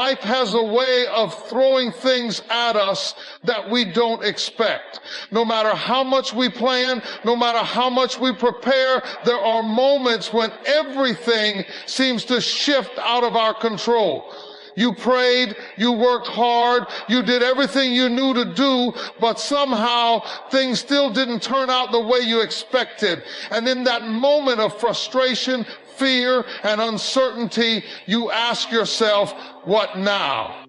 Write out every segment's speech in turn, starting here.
Life has a way of throwing things at us that we don't expect. No matter how much we plan, no matter how much we prepare, there are moments when everything seems to shift out of our control. You prayed, you worked hard, you did everything you knew to do, but somehow things still didn't turn out the way you expected. And in that moment of frustration, fear, and uncertainty, you ask yourself, what now?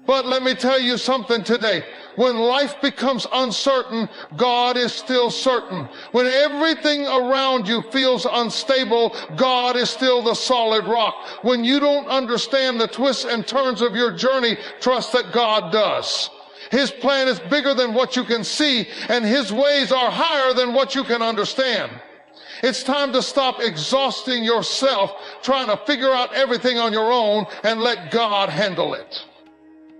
But let me tell you something today. When life becomes uncertain, God is still certain. When everything around you feels unstable, God is still the solid rock. When you don't understand the twists and turns of your journey, trust that God does. His plan is bigger than what you can see, and His ways are higher than what you can understand. It's time to stop exhausting yourself trying to figure out everything on your own and let God handle it.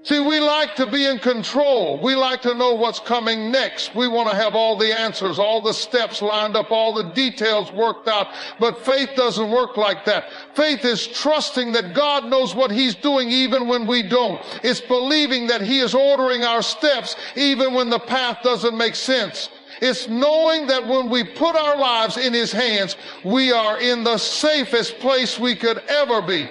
See, we like to be in control. We like to know what's coming next. We want to have all the answers, all the steps lined up, all the details worked out. But faith doesn't work like that. Faith is trusting that God knows what He's doing even when we don't. It's believing that He is ordering our steps even when the path doesn't make sense. It's knowing that when we put our lives in His hands, we are in the safest place we could ever be.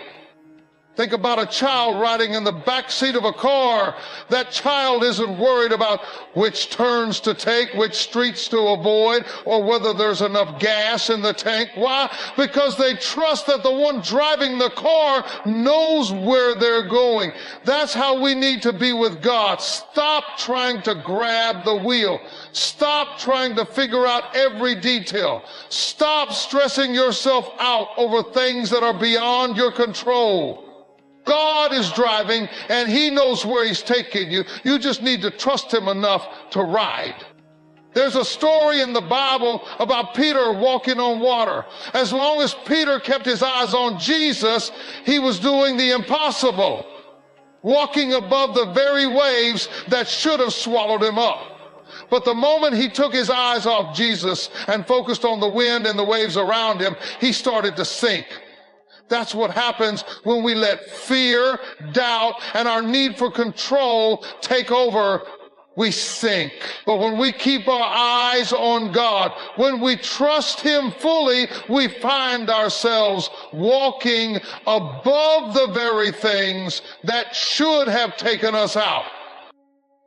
Think about a child riding in the back seat of a car. That child isn't worried about which turns to take, which streets to avoid, or whether there's enough gas in the tank. Why? Because they trust that the one driving the car knows where they're going. That's how we need to be with God. Stop trying to grab the wheel. Stop trying to figure out every detail. Stop stressing yourself out over things that are beyond your control. God is driving, and He knows where He's taking you. You just need to trust Him enough to ride. There's a story in the Bible about Peter walking on water. As long as Peter kept his eyes on Jesus, he was doing the impossible, walking above the very waves that should have swallowed him up. But the moment he took his eyes off Jesus and focused on the wind and the waves around him, he started to sink. That's what happens when we let fear, doubt, and our need for control take over. We sink. But when we keep our eyes on God, when we trust Him fully, we find ourselves walking above the very things that should have taken us out.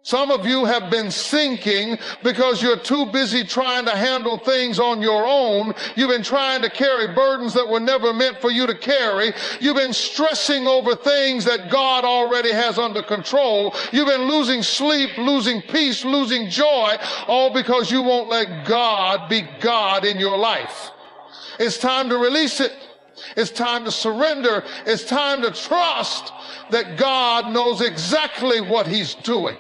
Some of you have been sinking because you're too busy trying to handle things on your own. You've been trying to carry burdens that were never meant for you to carry. You've been stressing over things that God already has under control. You've been losing sleep, losing peace, losing joy, all because you won't let God be God in your life. It's time to release it. It's time to surrender. It's time to trust that God knows exactly what He's doing.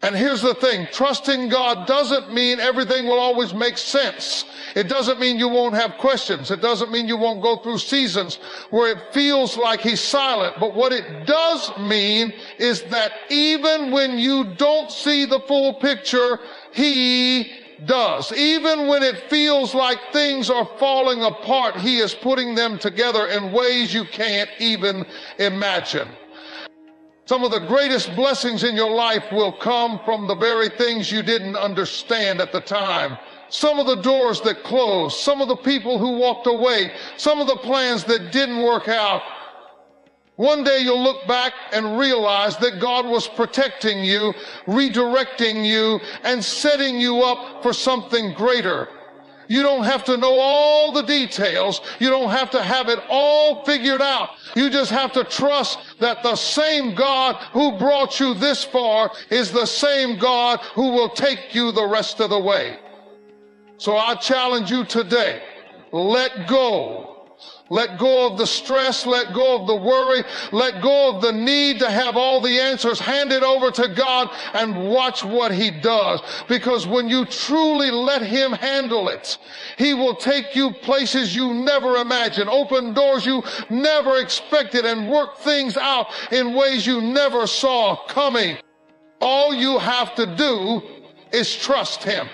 And here's the thing, trusting God doesn't mean everything will always make sense. It doesn't mean you won't have questions. It doesn't mean you won't go through seasons where it feels like He's silent. But what it does mean is that even when you don't see the full picture, He does. Even when it feels like things are falling apart, He is putting them together in ways you can't even imagine. Some of the greatest blessings in your life will come from the very things you didn't understand at the time. Some of the doors that closed, some of the people who walked away, some of the plans that didn't work out. One day you'll look back and realize that God was protecting you, redirecting you, and setting you up for something greater. You don't have to know all the details. You don't have to have it all figured out. You just have to trust that the same God who brought you this far is the same God who will take you the rest of the way. So I challenge you today, let go. Let go of the stress, let go of the worry, let go of the need to have all the answers. Hand it over to God and watch what He does. Because when you truly let Him handle it, He will take you places you never imagined, open doors you never expected, and work things out in ways you never saw coming. All you have to do is trust Him.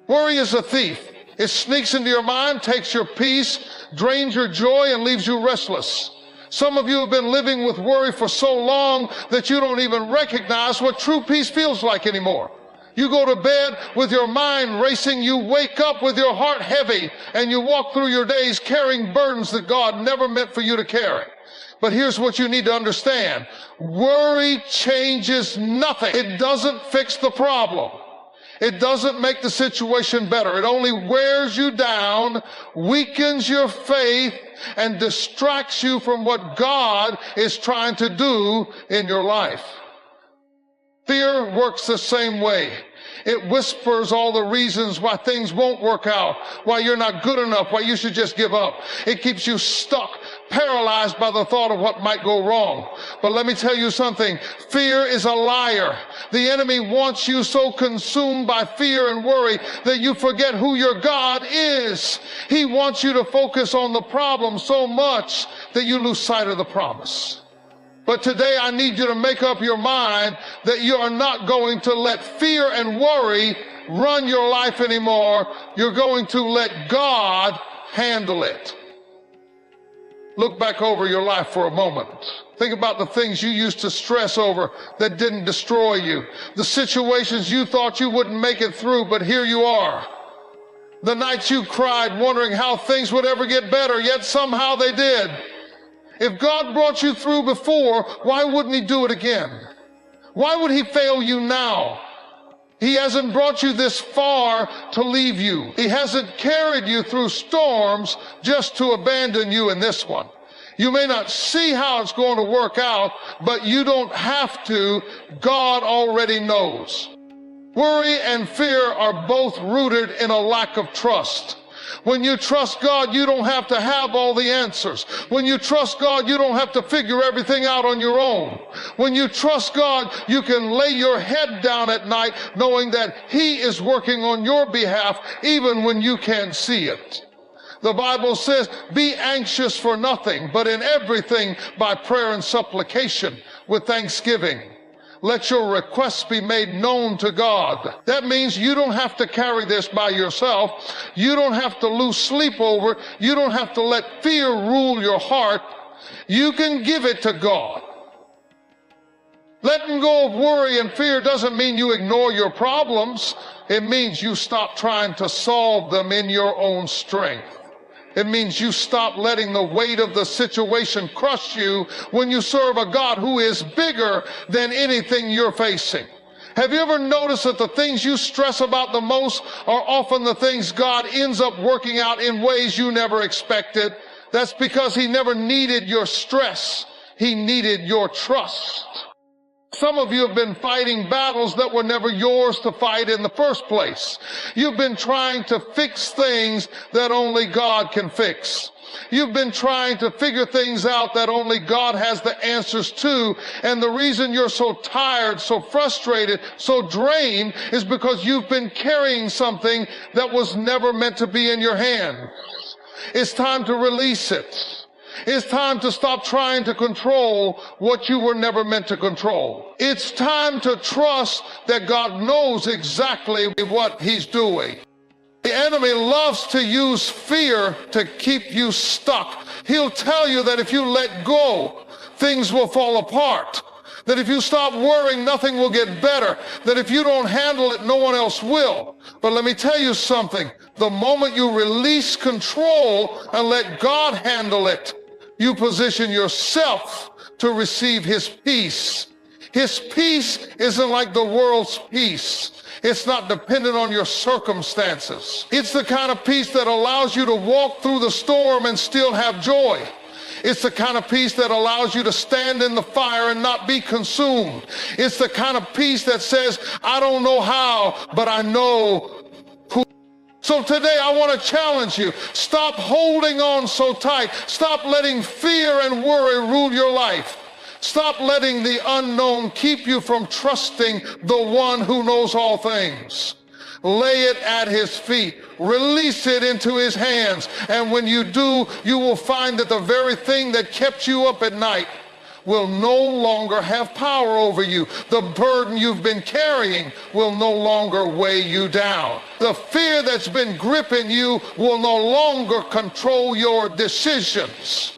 Worry is a thief. It sneaks into your mind, takes your peace, drains your joy, and leaves you restless. Some of you have been living with worry for so long that you don't even recognize what true peace feels like anymore. You go to bed with your mind racing, you wake up with your heart heavy, and you walk through your days carrying burdens that God never meant for you to carry. But here's what you need to understand. Worry changes nothing. It doesn't fix the problem. It doesn't make the situation better. It only wears you down, weakens your faith, and distracts you from what God is trying to do in your life. Fear works the same way. It whispers all the reasons why things won't work out, why you're not good enough, why you should just give up. It keeps you stuck, paralyzed by the thought of what might go wrong. But let me tell you something. Fear is a liar. The enemy wants you so consumed by fear and worry that you forget who your God is. He wants you to focus on the problem so much that you lose sight of the promise. But today I need you to make up your mind that you are not going to let fear and worry run your life anymore. You're going to let God handle it. Look back over your life for a moment. Think about the things you used to stress over that didn't destroy you. The situations you thought you wouldn't make it through, but here you are. The nights you cried wondering how things would ever get better, yet somehow they did. If God brought you through before, why wouldn't He do it again? Why would He fail you now? He hasn't brought you this far to leave you. He hasn't carried you through storms just to abandon you in this one. You may not see how it's going to work out, but you don't have to. God already knows. Worry and fear are both rooted in a lack of trust. When you trust God, you don't have to have all the answers. When you trust God, you don't have to figure everything out on your own. When you trust God, you can lay your head down at night knowing that He is working on your behalf even when you can't see it. The Bible says, be anxious for nothing, but in everything by prayer and supplication with thanksgiving. Let your requests be made known to God. That means you don't have to carry this by yourself. You don't have to lose sleep over it. You don't have to let fear rule your heart. You can give it to God. Letting go of worry and fear doesn't mean you ignore your problems. It means you stop trying to solve them in your own strength. It means you stop letting the weight of the situation crush you when you serve a God who is bigger than anything you're facing. Have you ever noticed that the things you stress about the most are often the things God ends up working out in ways you never expected? That's because He never needed your stress. He needed your trust. Some of you have been fighting battles that were never yours to fight in the first place. You've been trying to fix things that only God can fix. You've been trying to figure things out that only God has the answers to. And the reason you're so tired, so frustrated, so drained is because you've been carrying something that was never meant to be in your hand. It's time to release it. It's time to stop trying to control what you were never meant to control. It's time to trust that God knows exactly what He's doing. The enemy loves to use fear to keep you stuck. He'll tell you that if you let go, things will fall apart. That if you stop worrying, nothing will get better. That if you don't handle it, no one else will. But let me tell you something. The moment you release control and let God handle it, you position yourself to receive His peace. His peace isn't like the world's peace. It's not dependent on your circumstances. It's the kind of peace that allows you to walk through the storm and still have joy. It's the kind of peace that allows you to stand in the fire and not be consumed. It's the kind of peace that says, I don't know how, but I know who. So today I want to challenge you. Stop holding on so tight. Stop letting fear and worry rule your life. Stop letting the unknown keep you from trusting the one who knows all things. Lay it at His feet. Release it into His hands. And when you do, you will find that the very thing that kept you up at night will no longer have power over you. The burden you've been carrying will no longer weigh you down. The fear that's been gripping you will no longer control your decisions.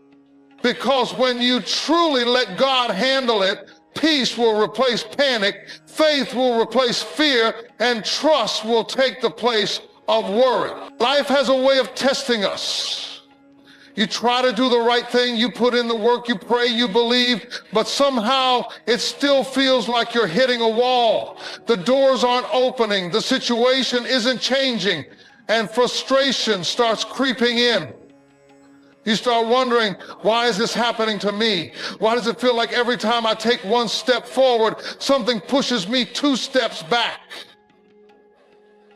Because when you truly let God handle it, peace will replace panic, faith will replace fear, and trust will take the place of worry. Life has a way of testing us. You try to do the right thing, you put in the work, you pray, you believe, but somehow it still feels like you're hitting a wall. The doors aren't opening, the situation isn't changing, and frustration starts creeping in. You start wondering, why is this happening to me? Why does it feel like every time I take one step forward, something pushes me 2 steps back?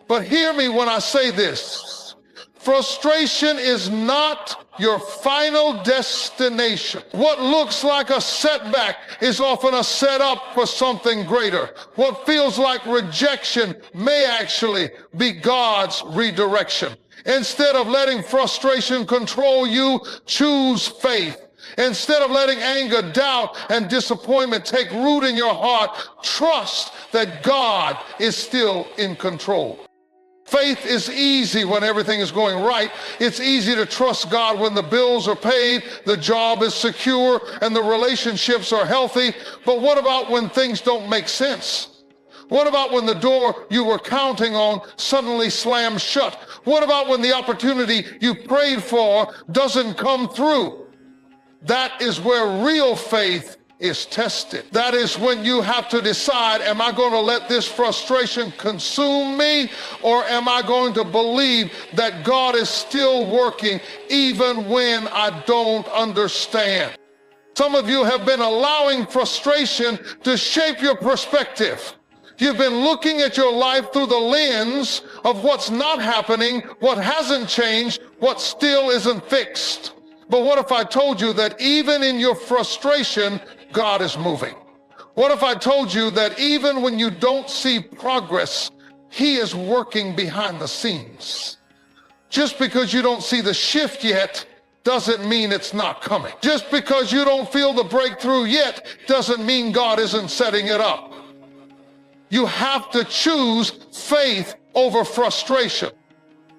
But hear me when I say this. Frustration is not your final destination. What looks like a setback is often a setup for something greater. What feels like rejection may actually be God's redirection. Instead of letting frustration control you, choose faith. Instead of letting anger, doubt, and disappointment take root in your heart, trust that God is still in control. Faith is easy when everything is going right. It's easy to trust God when the bills are paid, the job is secure, and the relationships are healthy. But what about when things don't make sense? What about when the door you were counting on suddenly slams shut? What about when the opportunity you prayed for doesn't come through? That is where real faith is tested. That is when you have to decide, am I going to let this frustration consume me, or am I going to believe that God is still working even when I don't understand? Some of you have been allowing frustration to shape your perspective. You've been looking at your life through the lens of what's not happening, what hasn't changed, what still isn't fixed. But what if I told you that even in your frustration, God is moving? What if I told you that even when you don't see progress, He is working behind the scenes? Just because you don't see the shift yet doesn't mean it's not coming. Just because you don't feel the breakthrough yet doesn't mean God isn't setting it up. You have to choose faith over frustration.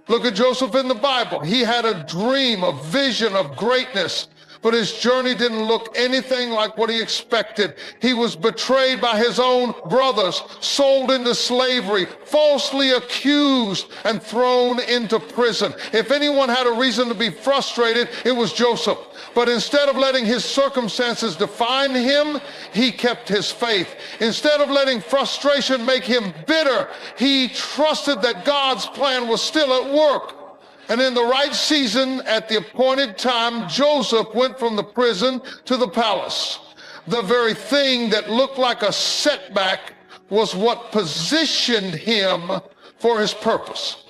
Look at Joseph in the Bible. He had a dream, a vision of greatness, but his journey didn't look anything like what he expected. He was betrayed by his own brothers, sold into slavery, falsely accused, and thrown into prison. If anyone had a reason to be frustrated, it was Joseph. But instead of letting his circumstances define him, he kept his faith. Instead of letting frustration make him bitter, he trusted that God's plan was still at work. And in the right season, at the appointed time, Joseph went from the prison to the palace. The very thing that looked like a setback was what positioned him for his purpose.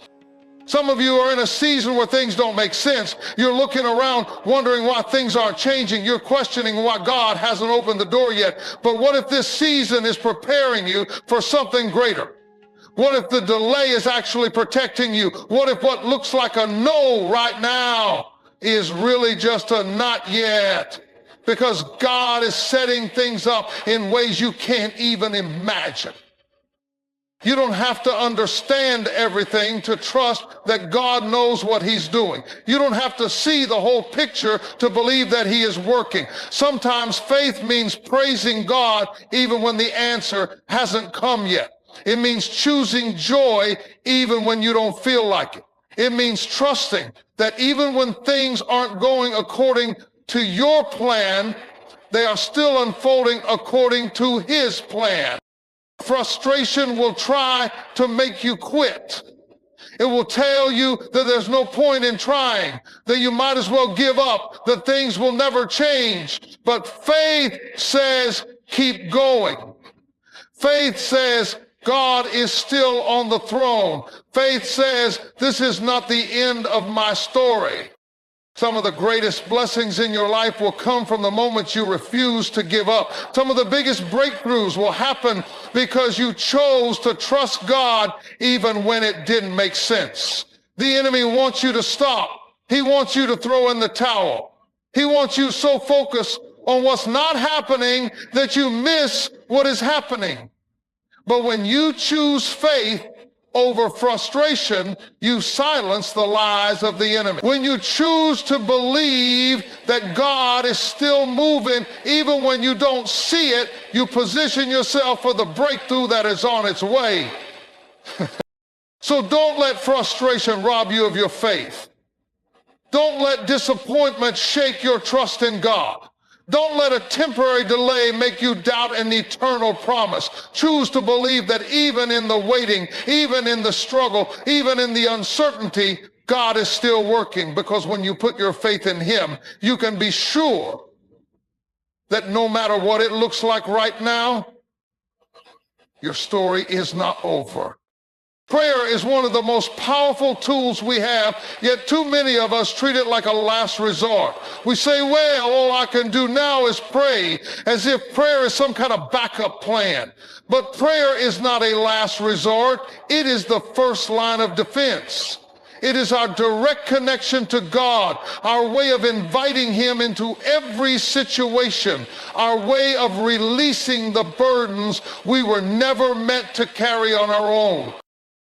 Some of you are in a season where things don't make sense. You're looking around wondering why things aren't changing. You're questioning why God hasn't opened the door yet. But what if this season is preparing you for something greater? What if the delay is actually protecting you? What if what looks like a no right now is really just a not yet? Because God is setting things up in ways you can't even imagine. You don't have to understand everything to trust that God knows what He's doing. You don't have to see the whole picture to believe that He is working. Sometimes faith means praising God even when the answer hasn't come yet. It means choosing joy even when you don't feel like it. It means trusting that even when things aren't going according to your plan, they are still unfolding according to His plan. Frustration will try to make you quit. It will tell you that there's no point in trying, that you might as well give up, that things will never change. But faith says, keep going. Faith says, God is still on the throne. Faith says, this is not the end of my story. Some of the greatest blessings in your life will come from the moments you refuse to give up. Some of the biggest breakthroughs will happen because you chose to trust God even when it didn't make sense. The enemy wants you to stop. He wants you to throw in the towel. He wants you so focused on what's not happening that you miss what is happening. But when you choose faith over frustration, you silence the lies of the enemy. When you choose to believe that God is still moving, even when you don't see it, you position yourself for the breakthrough that is on its way. So don't let frustration rob you of your faith. Don't let disappointment shake your trust in God. Don't let a temporary delay make you doubt an eternal promise. Choose to believe that even in the waiting, even in the struggle, even in the uncertainty, God is still working, because when you put your faith in Him, you can be sure that no matter what it looks like right now, your story is not over. Prayer is one of the most powerful tools we have, yet too many of us treat it like a last resort. We say, well, all I can do now is pray, as if prayer is some kind of backup plan. But prayer is not a last resort. It is the first line of defense. It is our direct connection to God, our way of inviting Him into every situation, our way of releasing the burdens we were never meant to carry on our own.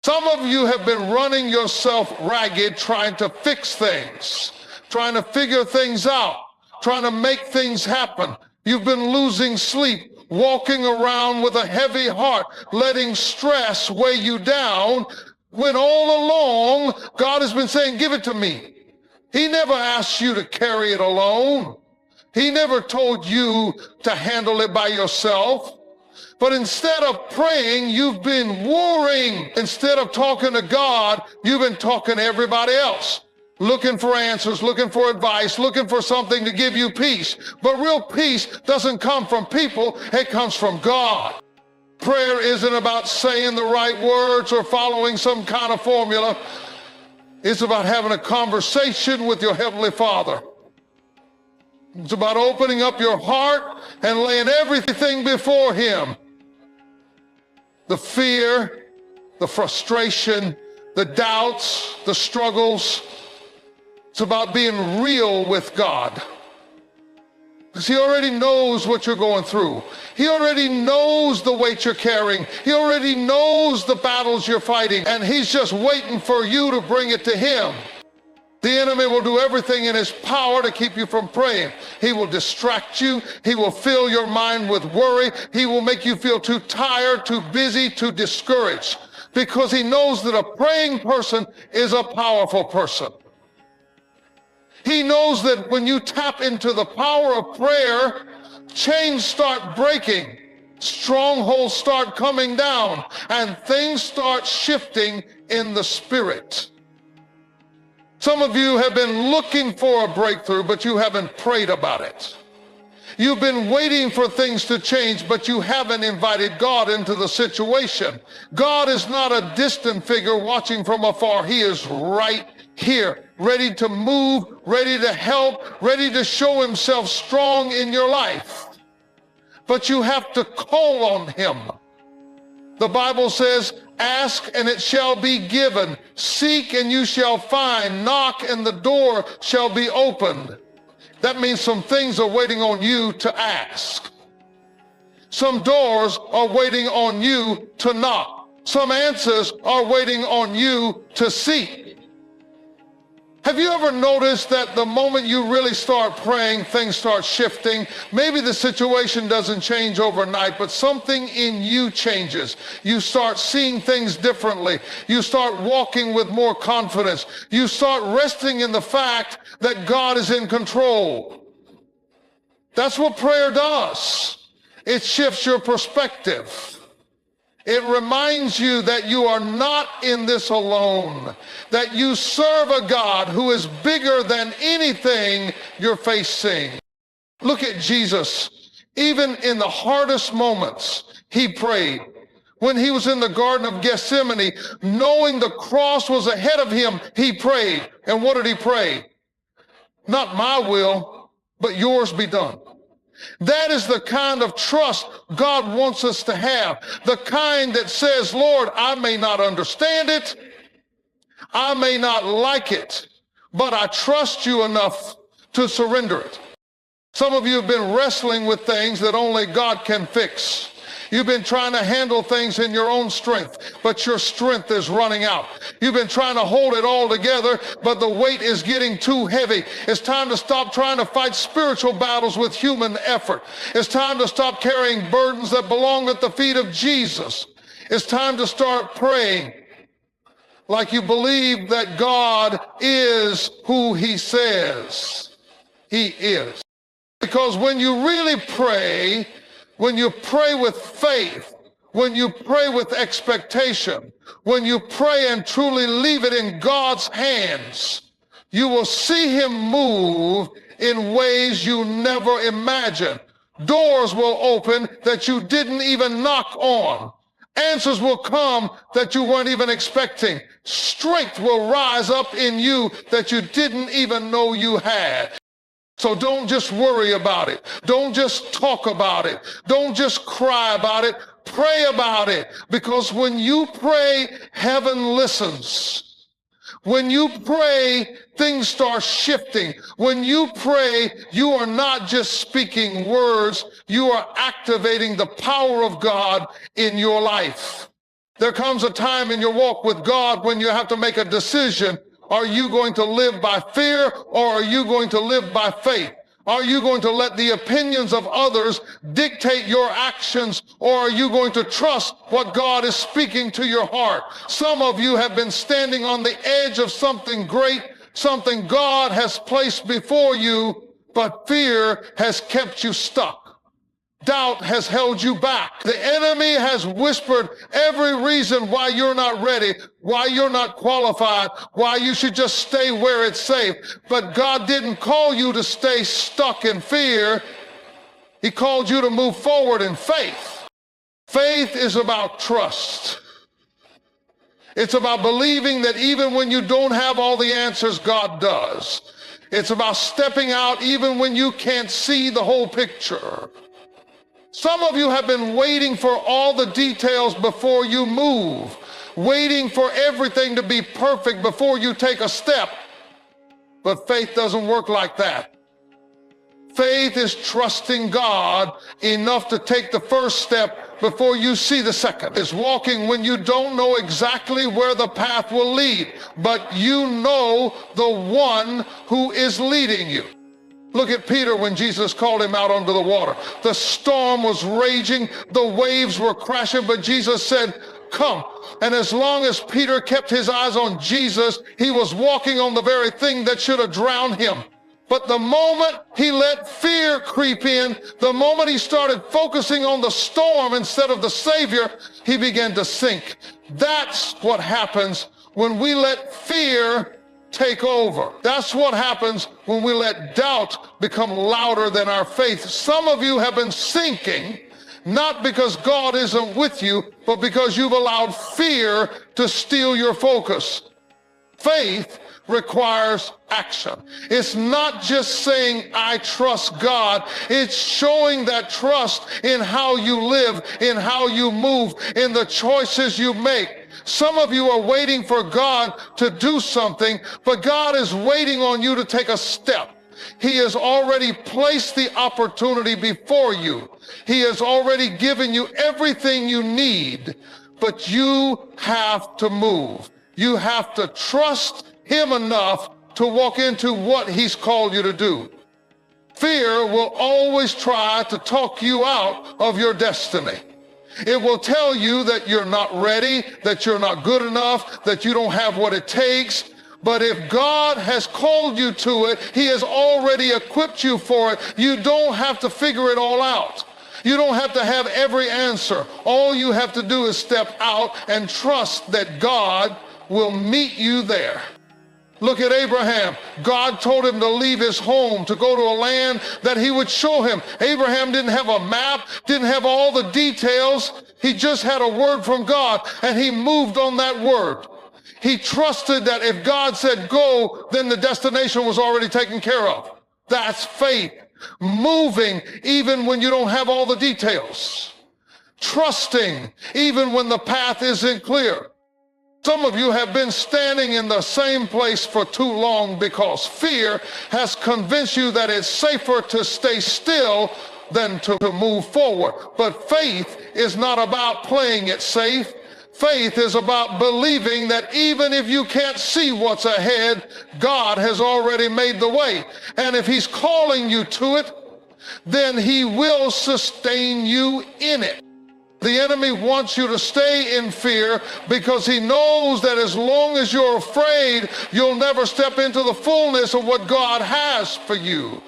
Some of you have been running yourself ragged trying to fix things, trying to figure things out, trying to make things happen. You've been losing sleep, walking around with a heavy heart, letting stress weigh you down, when all along God has been saying, give it to me. He never asked you to carry it alone. He never told you to handle it by yourself. But instead of praying, you've been worrying. Instead of talking to God, you've been talking to everybody else, looking for answers, looking for advice, looking for something to give you peace. But real peace doesn't come from people, it comes from God. Prayer isn't about saying the right words or following some kind of formula. It's about having a conversation with your Heavenly Father. It's about opening up your heart and laying everything before Him. The fear, the frustration, the doubts, the struggles. It's about being real with God. Because He already knows what you're going through. He already knows the weight you're carrying. He already knows the battles you're fighting. And He's just waiting for you to bring it to Him. The enemy will do everything in his power to keep you from praying. He will distract you. He will fill your mind with worry. He will make you feel too tired, too busy, too discouraged, because he knows that a praying person is a powerful person. He knows that when you tap into the power of prayer, chains start breaking, strongholds start coming down, and things start shifting in the spirit. Some of you have been looking for a breakthrough, but you haven't prayed about it. You've been waiting for things to change, but you haven't invited God into the situation. God is not a distant figure watching from afar. He is right here, ready to move, ready to help, ready to show Himself strong in your life. But you have to call on Him. The Bible says, ask and it shall be given. Seek and you shall find. Knock and the door shall be opened. That means some things are waiting on you to ask. Some doors are waiting on you to knock. Some answers are waiting on you to seek. Have you ever noticed that the moment you really start praying, things start shifting? Maybe the situation doesn't change overnight, but something in you changes. You start seeing things differently. You start walking with more confidence. You start resting in the fact that God is in control. That's what prayer does. It shifts your perspective. It reminds you that you are not in this alone, that you serve a God who is bigger than anything you're facing. Look at Jesus. Even in the hardest moments, He prayed. When He was in the Garden of Gethsemane, knowing the cross was ahead of Him, He prayed. And what did He pray? Not my will, but yours be done. That is the kind of trust God wants us to have. The kind that says, Lord, I may not understand it. I may not like it, but I trust you enough to surrender it. Some of you have been wrestling with things that only God can fix. You've been trying to handle things in your own strength, but your strength is running out. You've been trying to hold it all together, but the weight is getting too heavy. It's time to stop trying to fight spiritual battles with human effort. It's time to stop carrying burdens that belong at the feet of Jesus. It's time to start praying like you believe that God is who he says he is. Because when you really pray, when you pray with faith, when you pray with expectation, when you pray and truly leave it in God's hands, you will see him move in ways you never imagined. Doors will open that you didn't even knock on. Answers will come that you weren't even expecting. Strength will rise up in you that you didn't even know you had. So don't just worry about it. Don't just talk about it. Don't just cry about it. Pray about it. Because when you pray, heaven listens. When you pray, things start shifting. When you pray, you are not just speaking words, you are activating the power of God in your life. There comes a time in your walk with God when you have to make a decision. Are you going to live by fear, or are you going to live by faith? Are you going to let the opinions of others dictate your actions, or are you going to trust what God is speaking to your heart? Some of you have been standing on the edge of something great, something God has placed before you, but fear has kept you stuck. Doubt has held you back. The enemy has whispered every reason why you're not ready, why you're not qualified, why you should just stay where it's safe. But God didn't call you to stay stuck in fear. He called you to move forward in faith. Faith is about trust. It's about believing that even when you don't have all the answers, God does. It's about stepping out even when you can't see the whole picture. Some of you have been waiting for all the details before you move, waiting for everything to be perfect before you take a step. But faith doesn't work like that. Faith is trusting God enough to take the first step before you see the second. It's walking when you don't know exactly where the path will lead, but you know the one who is leading you. Look at Peter when Jesus called him out onto the water. The storm was raging, the waves were crashing, but Jesus said, "Come." And as long as Peter kept his eyes on Jesus, he was walking on the very thing that should have drowned him. But the moment he let fear creep in, the moment he started focusing on the storm instead of the Savior, he began to sink. That's what happens when we let fear take over. That's what happens when we let doubt become louder than our faith. Some of you have been sinking, not because God isn't with you, but because you've allowed fear to steal your focus. Faith requires action. It's not just saying, "I trust God." It's showing that trust in how you live, in how you move, in the choices you make. Some of you are waiting for God to do something, but God is waiting on you to take a step. He has already placed the opportunity before you. He has already given you everything you need, but you have to move. You have to trust him enough to walk into what he's called you to do. Fear will always try to talk you out of your destiny. It will tell you that you're not ready, that you're not good enough, that you don't have what it takes. But if God has called you to it, he has already equipped you for it. You don't have to figure it all out. You don't have to have every answer. All you have to do is step out and trust that God will meet you there. Look at Abraham. God told him to leave his home, to go to a land that he would show him. Abraham didn't have a map, didn't have all the details. He just had a word from God, and he moved on that word. He trusted that if God said go, then the destination was already taken care of. That's faith. Moving even when you don't have all the details. Trusting even when the path isn't clear. Some of you have been standing in the same place for too long because fear has convinced you that it's safer to stay still than to move forward. But faith is not about playing it safe. Faith is about believing that even if you can't see what's ahead, God has already made the way. And if he's calling you to it, then he will sustain you in it. The enemy wants you to stay in fear because he knows that as long as you're afraid, you'll never step into the fullness of what God has for you.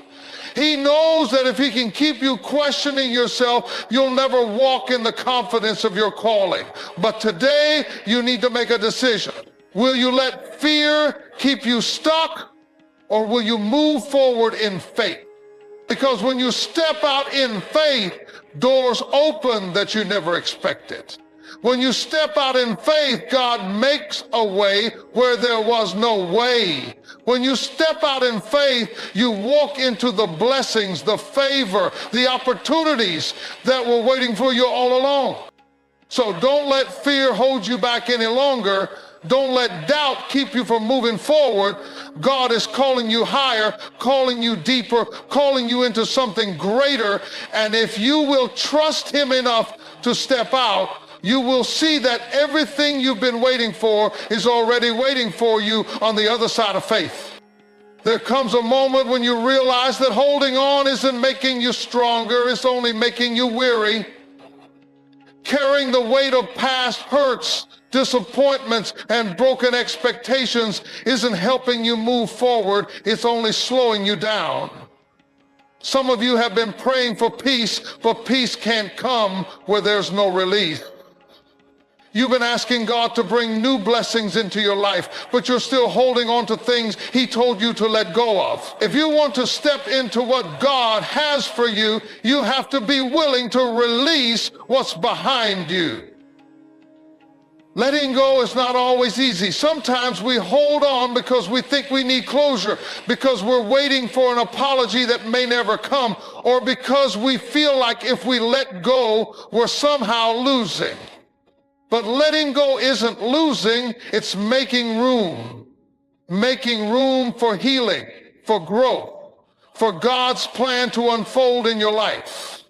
He knows that if he can keep you questioning yourself, you'll never walk in the confidence of your calling. But today, you need to make a decision. Will you let fear keep you stuck, or will you move forward in faith? Because when you step out in faith, doors open that you never expected. When you step out in faith, God makes a way where there was no way. When you step out in faith, you walk into the blessings, the favor, the opportunities that were waiting for you all along. So don't let fear hold you back any longer. Don't let doubt keep you from moving forward. God is calling you higher, calling you deeper, calling you into something greater. And if you will trust him enough to step out, you will see that everything you've been waiting for is already waiting for you on the other side of faith. There comes a moment when you realize that holding on isn't making you stronger, it's only making you weary. Carrying the weight of past hurts, disappointments, and broken expectations isn't helping you move forward, it's only slowing you down. Some of you have been praying for peace, but peace can't come where there's no relief. You've been asking God to bring new blessings into your life, but you're still holding on to things he told you to let go of. If you want to step into what God has for you, you have to be willing to release what's behind you. Letting go is not always easy. Sometimes we hold on because we think we need closure, because we're waiting for an apology that may never come, or because we feel like if we let go, we're somehow losing. But letting go isn't losing, it's making room for healing, for growth, for God's plan to unfold in your life.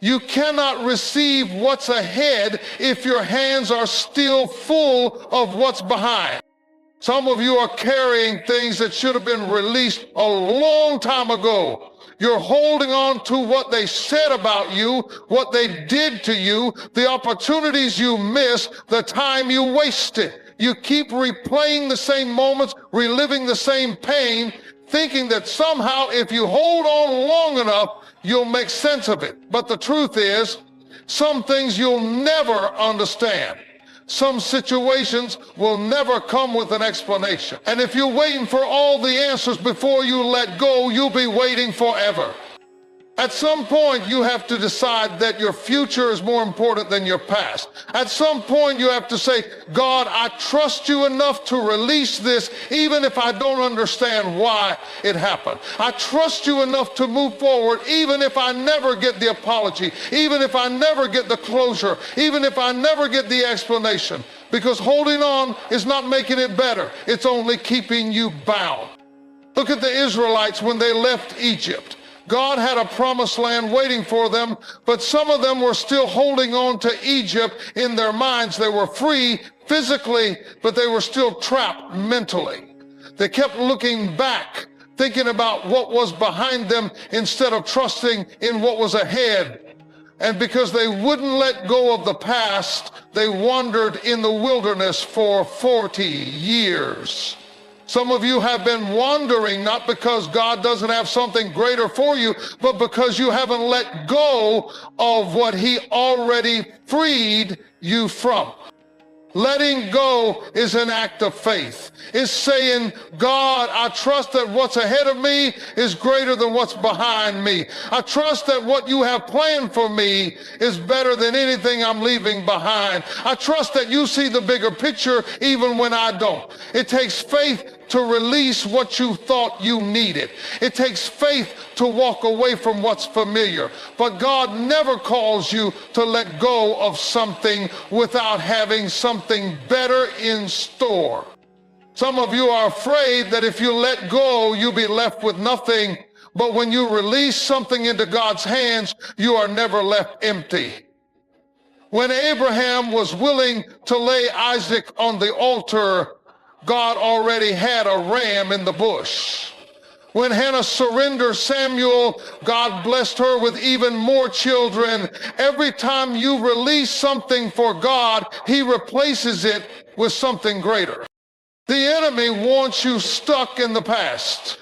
You cannot receive what's ahead if your hands are still full of what's behind. Some of you are carrying things that should have been released a long time ago. You're holding on to what they said about you, what they did to you, the opportunities you missed, the time you wasted. You keep replaying the same moments, reliving the same pain, thinking that somehow if you hold on long enough, you'll make sense of it. But the truth is, some things you'll never understand. Some situations will never come with an explanation. And if you're waiting for all the answers before you let go, you'll be waiting forever. At some point, you have to decide that your future is more important than your past. At some point, you have to say, God, I trust you enough to release this, even if I don't understand why it happened. I trust you enough to move forward, even if I never get the apology, even if I never get the closure, even if I never get the explanation. Because holding on is not making it better. It's only keeping you bound. Look at the Israelites when they left Egypt. God had a promised land waiting for them, but some of them were still holding on to Egypt in their minds. They were free physically, but they were still trapped mentally. They kept looking back, thinking about what was behind them instead of trusting in what was ahead. And because they wouldn't let go of the past, they wandered in the wilderness for 40 years. Some of you have been wandering not because God doesn't have something greater for you, but because you haven't let go of what he already freed you from. Letting go is an act of faith. It's saying, God, I trust that what's ahead of me is greater than what's behind me. I trust that what you have planned for me is better than anything I'm leaving behind. I trust that you see the bigger picture even when I don't. It takes faith to release what you thought you needed. It takes faith to walk away from what's familiar. But God never calls you to let go of something without having something better in store. Some of you are afraid that if you let go, you'll be left with nothing, But when you release something into God's hands, you are never left empty. When Abraham was willing to lay Isaac on the altar, God already had a ram in the bush. When Hannah surrendered Samuel, God blessed her with even more children. Every time you release something for God, He replaces it with something greater. The enemy wants you stuck in the past.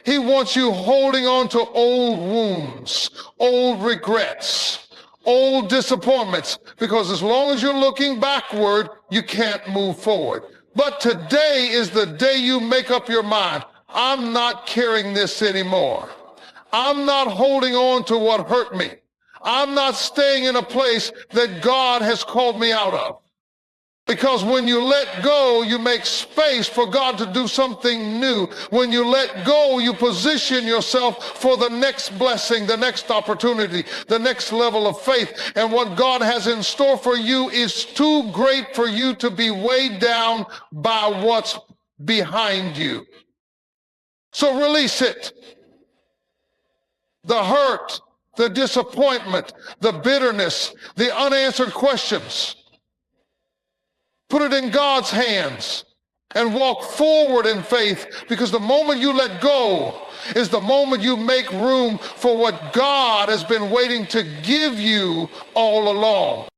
He wants you holding on to old wounds, old regrets, old disappointments, because as long as you're looking backward, you can't move forward. But today is the day you make up your mind. I'm not carrying this anymore. I'm not holding on to what hurt me. I'm not staying in a place that God has called me out of. Because when you let go, you make space for God to do something new. When you let go, you position yourself for the next blessing, the next opportunity, the next level of faith. And what God has in store for you is too great for you to be weighed down by what's behind you. So release it. The hurt, the disappointment, the bitterness, the unanswered questions. Put it in God's hands and walk forward in faith, because the moment you let go is the moment you make room for what God has been waiting to give you all along.